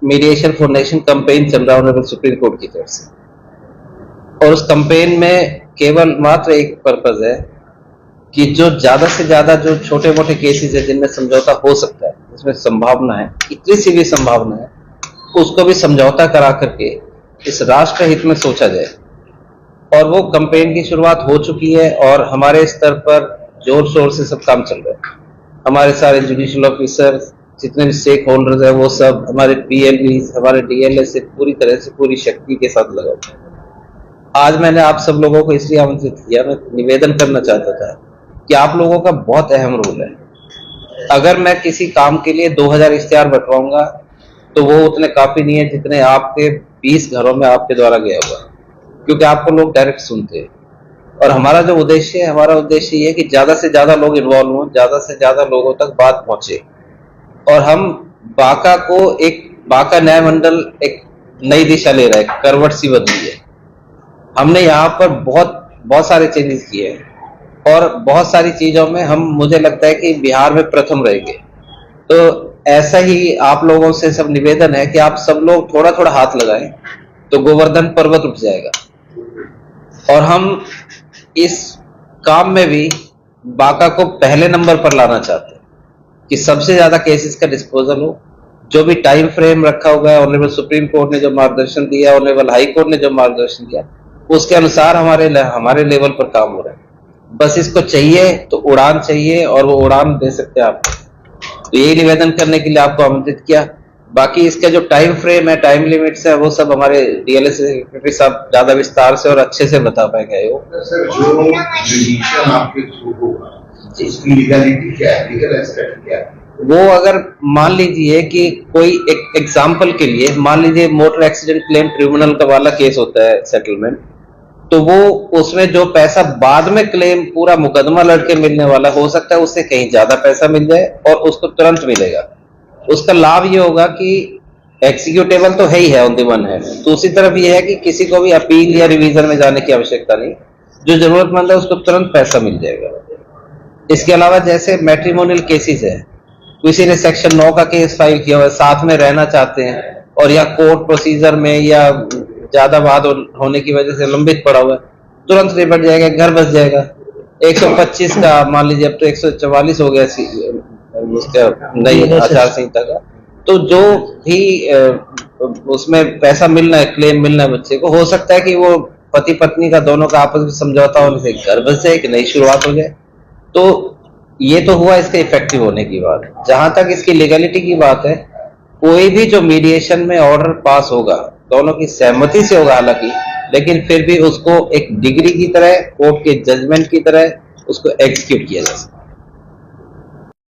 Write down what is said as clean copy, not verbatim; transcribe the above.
Mediation foundation campaign चल रहा है ऑनरेबल सुप्रीम कोर्ट की तरफ से, और उस कैंपेन में केवल मात्र एक पर्पज है कि जो ज्यादा से ज्यादा जो छोटे मोटे केसेस है जिनमें समझौता हो सकता है, जिसमें संभावना है, इतनी सी भी संभावना है, उसको भी समझौता करा करके इस राष्ट्र हित में सोचा जाए। और वो कैंपेन की शुरुआत हो चुकी है और हमारे स्तर पर जोर शोर से सब काम चल रहा है। हमारे सारे जुडिशियल ऑफिसर, जितने भी स्टेक होल्डर्स हैं, वो सब हमारे पीएलबी, हमारे डीएलए से पूरी तरह से पूरी शक्ति के साथ लगा हुआ है। आज मैंने आप सब लोगों को इसलिए आमंत्रित किया, मैं निवेदन करना चाहता था कि आप लोगों का बहुत अहम रोल है। अगर मैं किसी काम के लिए 2000 इश्तिहार बंटवाऊंगा तो वो उतने काफी नहीं है जितने आपके 20 घरों में आपके द्वारा गया हुआ, क्योंकि आपको लोग डायरेक्ट सुनते हैं। और हमारा जो उद्देश्य है, हमारा उद्देश्य ये है कि ज्यादा से ज्यादा लोग इन्वॉल्व हों, ज्यादा से ज्यादा लोगों तक बात पहुंचे, और हम बांका को बांका न्याय मंडल एक नई दिशा ले रहा है, करवट सी बदली है। हमने यहाँ पर बहुत सारे चेंजेस किए हैं और बहुत सारी चीजों में मुझे लगता है कि बिहार में प्रथम रहेंगे। तो ऐसा ही आप लोगों से सब निवेदन है कि आप सब लोग थोड़ा थोड़ा हाथ लगाएं तो गोवर्धन पर्वत उठ जाएगा। और हम इस काम में भी बांका को पहले नंबर पर लाना चाहते हैं कि सबसे ज्यादा केसेस का डिस्पोजल हो। जो भी टाइम फ्रेम रखा हुआ है, ऑनरेबल सुप्रीम कोर्ट ने जो मार्गदर्शन दिया, ऑनरेबल हाई कोर्ट ने जो मार्गदर्शन दिया, उसके अनुसार हमारे लेवल पर काम हो रहा है। बस इसको चाहिए तो उड़ान चाहिए, और वो उड़ान दे सकते हैं आप। तो यही निवेदन करने के लिए आपको आमंत्रित किया। बाकी इसका जो टाइम फ्रेम है, टाइम लिमिट्स है, वो सब हमारे डीएलए सेक्रेटरी साहब ज्यादा विस्तार से और अच्छे से बता पाएंगे। सर, जो रिलीजन आपके थ्रू होगा, इसकी लीगलिटी क्या है, लीगल एस्पेक्ट क्या है? वो अगर मान लीजिए कि कोई एक एग्जाम्पल के लिए मान लीजिए मोटर एक्सीडेंट क्लेम ट्रिब्यूनल का वाला केस होता है सेटलमेंट, तो वो उसमें जो पैसा बाद में क्लेम पूरा मुकदमा लड़के मिलने वाला हो सकता है उससे कहीं ज्यादा पैसा मिल जाए और उसको तुरंत मिलेगा। उसका लाभ ये होगा कि एग्जीक्यूटेबल तो है ही है, ऑन द वन है। दूसरी तरफ ये है कि किसी को भी अपील या रिवीजन में जाने की आवश्यकता नहीं, जो जरूरतमंद है उसको तुरंत पैसा मिल जाएगा। इसके अलावा जैसे मैट्रिमोनियल केसेस है, किसी ने सेक्शन 9 का केस फाइल किया हुआ है, साथ में रहना चाहते हैं और या कोर्ट प्रोसीजर में या ज्यादा वाद होने की वजह से लंबित पड़ा हुआ है, तुरंत निपट जाएगा, घर बस जाएगा। 125 का मान लीजिए, अब तो 144 हो गया उसका नई आचार संहिता का। तो जो भी उसमें पैसा मिलना है, क्लेम मिलना है बच्चे को, हो सकता है कि वो पति पत्नी का दोनों का आपस में समझौता होने से घर बस जाए, कि नई शुरुआत हो जाए। तो ये तो हुआ इसके इफेक्टिव होने की बात। जहां तक इसकी लीगलिटी की बात है, कोई भी जो मीडिएशन में ऑर्डर पास होगा दोनों की सहमति से होगा हालांकि, लेकिन फिर भी उसको एक डिग्री की तरह, कोर्ट के जजमेंट की तरह उसको एग्जीक्यूट किया जा सकता है।